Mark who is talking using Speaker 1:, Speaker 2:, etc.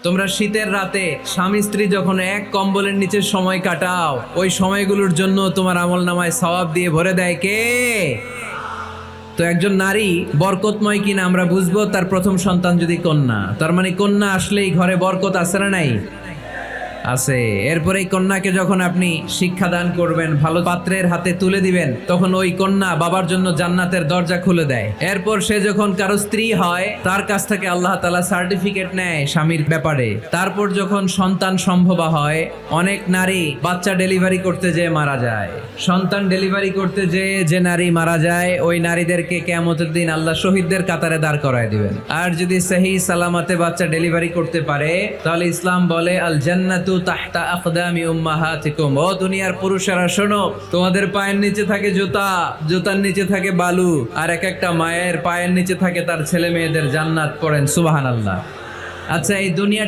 Speaker 1: তোমরা শীতের রাতে স্বামী স্ত্রী যখন এক কম্বলের নিচে সময় কাটাও, ওই সময়গুলোর জন্য তোমার আমলনামায় সওয়াব দিয়ে ভরে দেয় কে? তো একজন নারী বরকতময় কিনা আমরা বুঝবো তার প্রথম সন্তান যদি কন্যা। তার মানে কন্যা আসলেই ঘরে বরকত আছে না নাই? আছে। এরপরে এই কন্যাকে যখন আপনি শিক্ষা দান করবেন, ভালো পাত্রের হাতে তুলে দিবেন, তখন ওই কন্যা বাবার জন্য জান্নাতের দরজা খুলে দেয়। এরপর সে যখন কারো স্ত্রী হয়, তার কাছ থেকে আল্লাহ তাআলা সার্টিফিকেট নেয় স্বামীর ব্যাপারে। তারপর যখন সন্তান সম্ভবা হয়, অনেক নারী বাচ্চা ডেলিভারি করতে যেয়ে মারা যায়। সন্তান ডেলিভারি করতে যেয়ে যে নারী মারা যায়, ওই নারীদেরকে কিয়ামতের দিন আল্লাহ শহীদদের কাতারে দাঁড় করায় দিবেন। আর যদি সহি সালামতে বাচ্চা ডেলিভারি করতে পারে, তাহলে ইসলাম বলে আল জান্নাতু তাহতা আকদামি উম্মাহাতিকুম। ও দুনিয়ার পুরুষেরা শোনো, তোমাদের পায়ের নিচে থাকে জুতা, জুতার নিচে থাকে বালু, আর এক একটা মায়ের পায়ের নিচে থাকে তার ছেলে মেয়েদের জান্নাত। পড়েন সুবহানাল্লাহ। আচ্ছা, এই দুনিয়াটা